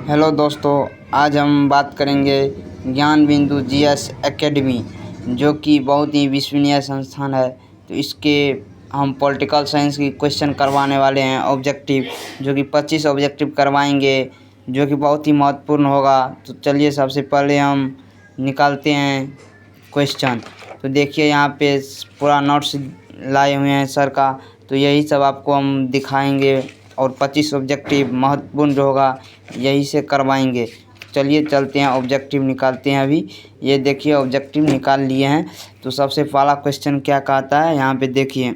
Hello दोस्तों, आज हम बात करेंगे ज्ञान बिंदु जीएस एकेडमी, जो कि बहुत ही विश्वसनीय संस्थान है। तो इसके हम पॉलिटिकल साइंस की क्वेश्चन करवाने वाले हैं ऑब्जेक्टिव, जो कि 25 ऑब्जेक्टिव करवाएंगे, जो कि बहुत ही महत्वपूर्ण होगा। तो चलिए सबसे पहले हम निकालते हैं क्वेश्चन। तो देखिए यहाँ पे पूरा नोट्स लाए हुए हैं सर का, तो यही सब आपको हम दिखाएंगे और 25 ऑब्जेक्टिव महत्वपूर्ण जो होगा यही से करवाएंगे। चलिए चलते हैं, ऑब्जेक्टिव निकालते हैं। अभी ये देखिए ऑब्जेक्टिव निकाल लिए हैं। तो सबसे पहला क्वेश्चन क्या कहता है, यहाँ पे देखिए,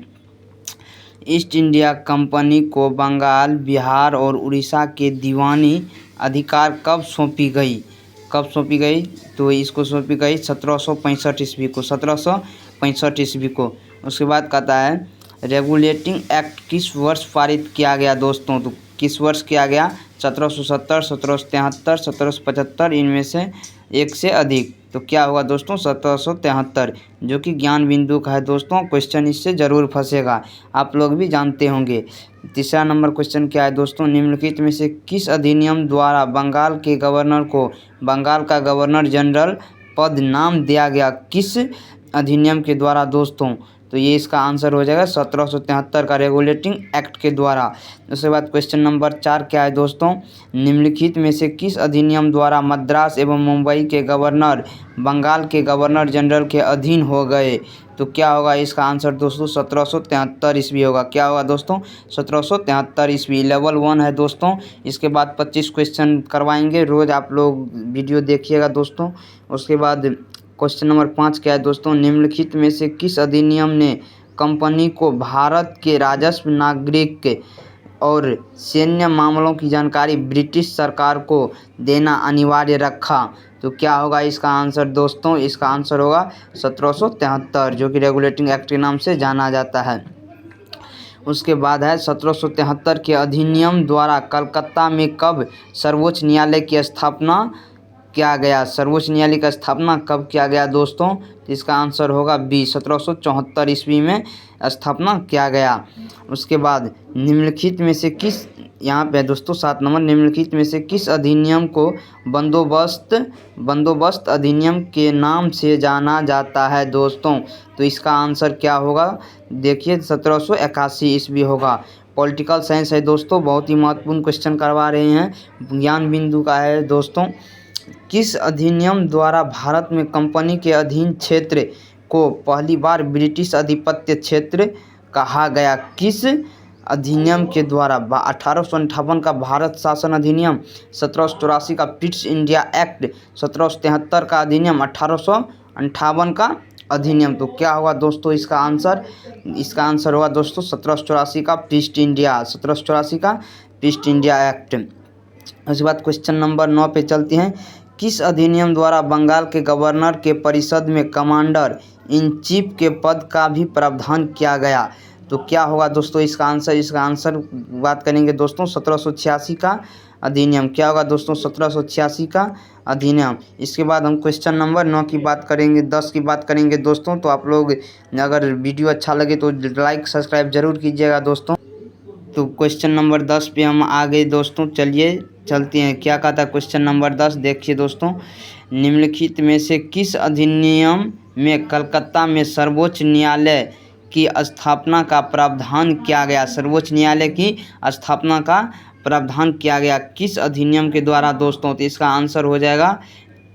ईस्ट इंडिया कंपनी को बंगाल, बिहार और उड़ीसा के दीवानी अधिकार कब सौंपी गई? कब सौंपी गई? तो इसको सौंपी गई 1765 ईस्वी को, 1765 ईस्वी को। उसके बाद कहता है रेगुलेटिंग एक्ट किस वर्ष पारित किया गया दोस्तों? तो किस वर्ष किया गया? 1770, 1773, 1775, इनमें से एक से अधिक। तो क्या होगा दोस्तों? 1773, जो कि ज्ञान बिंदु का है दोस्तों। क्वेश्चन इससे ज़रूर फंसेगा, आप लोग भी जानते होंगे। तीसरा नंबर क्वेश्चन क्या है दोस्तों? निम्नलिखित में से किस अधिनियम द्वारा बंगाल के गवर्नर को बंगाल का गवर्नर जनरल पद नाम दिया गया? किस अधिनियम के द्वारा दोस्तों? तो ये इसका आंसर हो जाएगा 1773 का रेगुलेटिंग एक्ट के द्वारा। उसके बाद क्वेश्चन नंबर 4 क्या है दोस्तों? निम्नलिखित में से किस अधिनियम द्वारा मद्रास एवं मुंबई के गवर्नर बंगाल के गवर्नर जनरल के अधीन हो गए? तो क्या होगा इसका आंसर दोस्तों? 1773 ईस्वी होगा। क्या होगा दोस्तों? 1773 ईस्वी। लेवल 1 है दोस्तों। इसके बाद 25 क्वेश्चन करवाएंगे, रोज़ आप लोग वीडियो देखिएगा दोस्तों। उसके बाद क्वेश्चन नंबर 5 क्या है दोस्तों? निम्नलिखित में से किस अधिनियम ने कंपनी को भारत के राजस्व, नागरिक और सैन्य मामलों की जानकारी ब्रिटिश सरकार को देना अनिवार्य रखा? तो क्या होगा इसका आंसर दोस्तों? इसका आंसर होगा 1773, जो कि रेगुलेटिंग एक्ट के नाम से जाना जाता है। उसके बाद है 1773 के अधिनियम द्वारा कलकत्ता में कब सर्वोच्च न्यायालय की स्थापना किया गया? सर्वोच्च न्यायालय का स्थापना कब किया गया दोस्तों? तो इसका आंसर होगा बी, 1774 ईस्वी में स्थापना किया गया। उसके बाद निम्नलिखित में से किस, यहाँ पे दोस्तों 7 नंबर, निम्नलिखित में से किस अधिनियम को बंदोबस्त अधिनियम के नाम से जाना जाता है दोस्तों? तो इसका आंसर क्या होगा? देखिए 1781 ईस्वी होगा। पॉलिटिकल साइंस है दोस्तों, बहुत ही महत्वपूर्ण क्वेश्चन करवा रहे हैं, ज्ञान बिंदु का है दोस्तों। किस अधिनियम द्वारा भारत में कंपनी के अधीन क्षेत्र को पहली बार ब्रिटिश आधिपत्य क्षेत्र कहा गया? किस अधिनियम के द्वारा? 1858 का भारत शासन अधिनियम, 1784 का ब्रिटिश इंडिया एक्ट, 1773 का अधिनियम, 1858 का अधिनियम। तो क्या होगा दोस्तों इसका आंसर? इसका आंसर होगा दोस्तों 1784 का ब्रिटिश इंडिया, 1784 का ब्रिटिश इंडिया एक्ट। उसके बाद क्वेश्चन नंबर 9 पे चलते हैं। किस अधिनियम द्वारा बंगाल के गवर्नर के परिषद में कमांडर इन चीफ के पद का भी प्रावधान किया गया? तो क्या होगा दोस्तों इसका आंसर? इसका आंसर बात करेंगे दोस्तों 1786 का अधिनियम। क्या होगा दोस्तों? 1786 का अधिनियम। इसके बाद हम क्वेश्चन नंबर 9 की बात करेंगे, 10 की बात करेंगे दोस्तों। तो आप लोग अगर वीडियो अच्छा लगे तो लाइक सब्सक्राइब जरूर कीजिएगा दोस्तों। तो क्वेश्चन नंबर 10 पे हम आ गए दोस्तों। चलिए चलते हैं, क्या कहता है क्वेश्चन नंबर 10? देखिए दोस्तों, निम्नलिखित में से किस अधिनियम में कलकत्ता में सर्वोच्च न्यायालय की स्थापना का प्रावधान किया गया? सर्वोच्च न्यायालय की स्थापना का प्रावधान किया गया किस अधिनियम के द्वारा दोस्तों? तो इसका आंसर हो जाएगा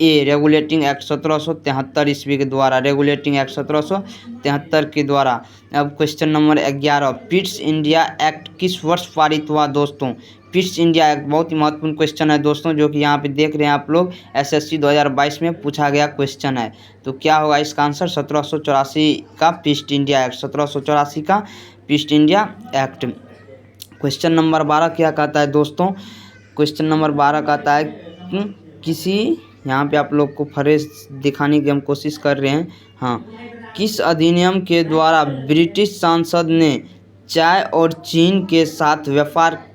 ए, रेगुलेटिंग एक्ट 1773 ईस्वी के द्वारा, रेगुलेटिंग एक्ट 1773 के द्वारा। अब question number 11, British India act किस वर्ष पारित हुआ दोस्तों? ब्रिटिश इंडिया एक्ट बहुत ही महत्वपूर्ण क्वेश्चन है दोस्तों, जो कि यहाँ पे देख रहे हैं आप लोग, एसएससी 2022 में पूछा गया क्वेश्चन है। तो क्या होगा इसका आंसर? 1784 का ब्रिटिश इंडिया एक्ट, 1784 का British India act. Question number 12 क्या कहता है दोस्तों? क्वेश्चन नंबर 12 कहता है किसी, यहाँ पे आप लोग को फ्रेश दिखाने की हम कोशिश कर रहे हैं। हाँ, किस अधिनियम के द्वारा ब्रिटिश सांसद ने चाय और चीन के साथ व्यापार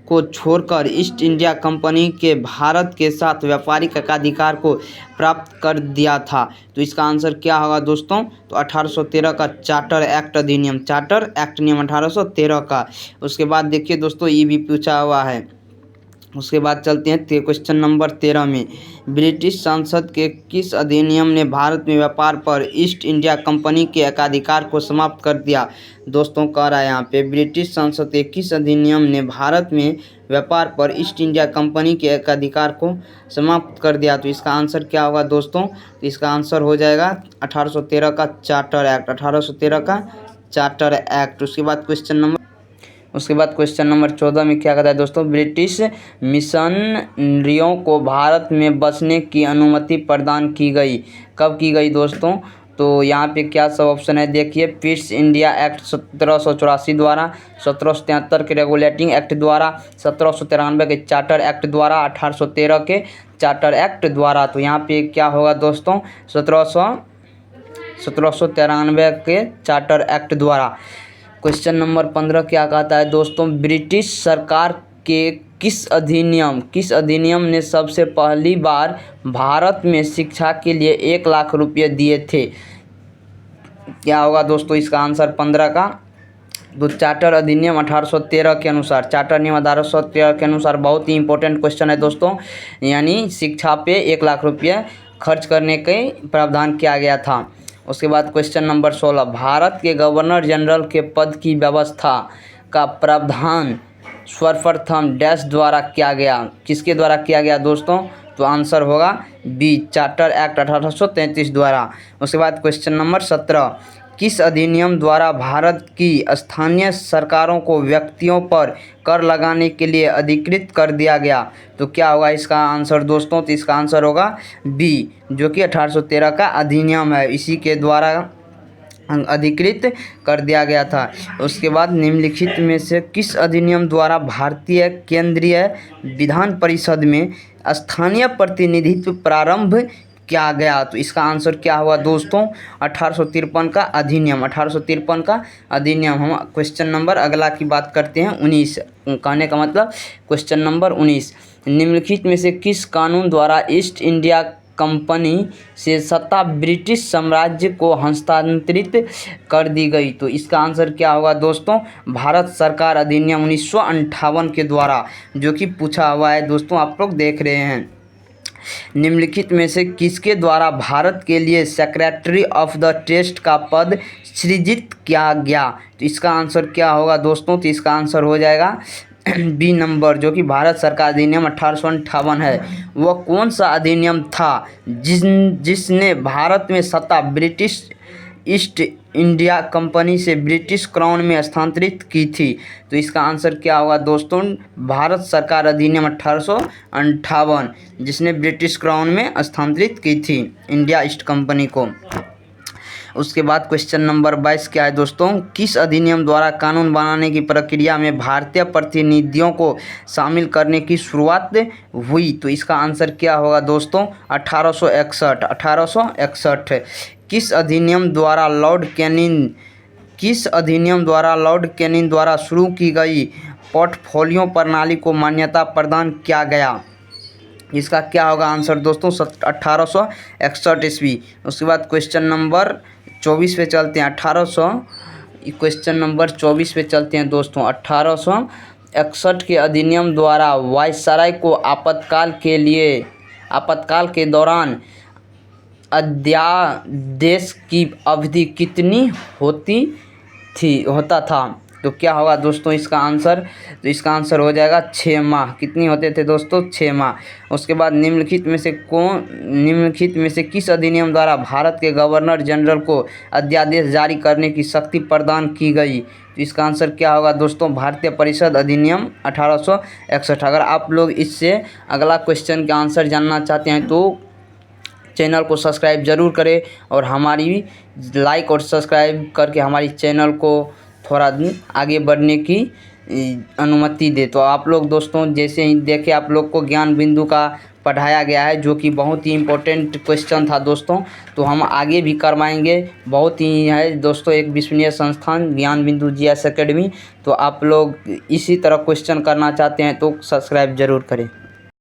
को छोड़कर ईस्ट इंडिया कंपनी के भारत के साथ व्यापारिक एकाधिकार को प्राप्त कर दिया था? तो इसका आंसर क्या होगा दोस्तों? तो 1813 का चार्टर एक्ट अधिनियम, चार्टर एक्ट नियम 1813 का। उसके बाद देखिए दोस्तों, ये भी पूछा हुआ है उसके बाद चलते हैं क्वेश्चन नंबर 13 में। ब्रिटिश संसद के किस अधिनियम ने भारत में व्यापार पर ईस्ट इंडिया कंपनी के एकाधिकार को समाप्त कर दिया? दोस्तों कह रहा है यहाँ पे ब्रिटिश संसद के किस अधिनियम ने भारत में व्यापार पर ईस्ट इंडिया कंपनी के एकाधिकार को समाप्त कर दिया? तो इसका आंसर क्या होगा दोस्तों? तो इसका आंसर हो जाएगा 1813 का चार्टर एक्ट, 1813 का चार्टर एक्ट। उसके बाद क्वेश्चन नंबर 14 में क्या कहता है दोस्तों? ब्रिटिश मिशनरियों को भारत में बसने की अनुमति प्रदान की गई। कब की गई दोस्तों? तो यहाँ पे क्या सब ऑप्शन है देखिए। पीस इंडिया एक्ट 1784 द्वारा, 1773 के रेगुलेटिंग एक्ट द्वारा, 1793 के चार्टर एक्ट द्वारा, 1813 के चार्टर एक्ट द्वारा। तो यहाँ पे क्या होगा दोस्तों? 1793 के चार्टर एक्ट द्वारा। क्वेश्चन नंबर 15 क्या कहता है दोस्तों? ब्रिटिश सरकार के किस अधिनियम ने सबसे पहली बार भारत में शिक्षा के लिए 1 लाख रुपये दिए थे? क्या होगा दोस्तों इसका आंसर 15 का? तो चार्टर अधिनियम 1813 के अनुसार, चार्टर नियम 1813 के अनुसार बहुत ही इंपॉर्टेंट क्वेश्चन है दोस्तों, यानी शिक्षा पे 1 लाख रुपये खर्च करने का प्रावधान किया गया था। उसके बाद क्वेश्चन नंबर 16, भारत के गवर्नर जनरल के पद की व्यवस्था का प्रावधान सर्वप्रथम डैश द्वारा किया गया? किसके द्वारा किया गया दोस्तों? तो आंसर होगा बी, चार्टर एक्ट 1833 द्वारा। उसके बाद क्वेश्चन नंबर 17, किस अधिनियम द्वारा भारत की स्थानीय सरकारों को व्यक्तियों पर कर लगाने के लिए अधिकृत कर दिया गया? तो क्या होगा इसका आंसर दोस्तों? तो इसका आंसर होगा बी, जो कि 1813 का अधिनियम है, इसी के द्वारा अधिकृत कर दिया गया था। उसके बाद निम्नलिखित में से किस अधिनियम द्वारा भारतीय केंद्रीय विधान परिषद में स्थानीय प्रतिनिधित्व प्रारंभ किया गया? तो इसका आंसर क्या हुआ दोस्तों? 1853 का अधिनियम, 1853 का अधिनियम। हम क्वेश्चन नंबर अगला की बात करते हैं 19, कहने का मतलब क्वेश्चन नंबर 19, निम्नलिखित में से किस कानून द्वारा ईस्ट इंडिया कंपनी से सत्ता ब्रिटिश साम्राज्य को हस्तांतरित कर दी गई? तो इसका आंसर क्या होगा दोस्तों? भारत सरकार अधिनियम 1958 के द्वारा, जो कि पूछा हुआ है दोस्तों, आप लोग देख रहे हैं। निम्नलिखित में से किसके द्वारा भारत के लिए सेक्रेटरी ऑफ द ट्रस्ट का पद सृजित किया गया? तो इसका आंसर क्या होगा दोस्तों? तो इसका आंसर हो जाएगा बी नंबर, जो कि भारत सरकार अधिनियम 1858 है। वह कौन सा अधिनियम था जिसने भारत में सत्ता ब्रिटिश ईस्ट इंडिया कंपनी से ब्रिटिश क्राउन में स्थानांतरित की थी? तो इसका आंसर क्या होगा दोस्तों? भारत सरकार अधिनियम 1858, जिसने ब्रिटिश क्राउन में स्थानांतरित की थी इंडिया ईस्ट कंपनी को। उसके बाद क्वेश्चन नंबर 22 क्या है दोस्तों? किस अधिनियम द्वारा कानून बनाने की प्रक्रिया में भारतीय प्रतिनिधियों को शामिल करने की शुरुआत हुई? तो इसका आंसर क्या होगा दोस्तों? 1861। किस अधिनियम द्वारा लॉर्ड कैनिंग द्वारा शुरू की गई पोर्टफोलियो प्रणाली को मान्यता प्रदान किया गया? इसका क्या होगा आंसर दोस्तों? 1861 ईस्वी। उसके बाद क्वेश्चन नंबर 24 पे चलते हैं। क्वेश्चन नंबर 24 पे चलते हैं दोस्तों। 1861 के अधिनियम द्वारा वायसराय को आपातकाल के दौरान अध्यादेश की अवधि कितनी होता था? तो क्या होगा दोस्तों इसका आंसर? तो इसका आंसर हो जाएगा 6 माह। कितनी होते थे दोस्तों? 6 माह। उसके बाद निम्नलिखित में से किस अधिनियम द्वारा भारत के गवर्नर जनरल को अध्यादेश जारी करने की शक्ति प्रदान की गई? तो इसका आंसर क्या होगा दोस्तों? भारतीय परिषद अधिनियम 1861। अगर आप लोग इससे अगला क्वेश्चन का आंसर जानना चाहते हैं तो चैनल को सब्सक्राइब ज़रूर करें और हमारी लाइक और सब्सक्राइब करके हमारी चैनल को थोड़ा आगे बढ़ने की अनुमति दे। तो आप लोग दोस्तों जैसे ही देखे आप लोग को ज्ञान बिंदु का पढ़ाया गया है, जो कि बहुत ही इम्पोर्टेंट क्वेश्चन था दोस्तों, तो हम आगे भी करवाएंगे। बहुत ही है दोस्तों एक विश्वसनीय संस्थान ज्ञान बिंदु GS एकेडमी। तो आप लोग इसी तरह क्वेश्चन करना चाहते हैं तो सब्सक्राइब ज़रूर करें।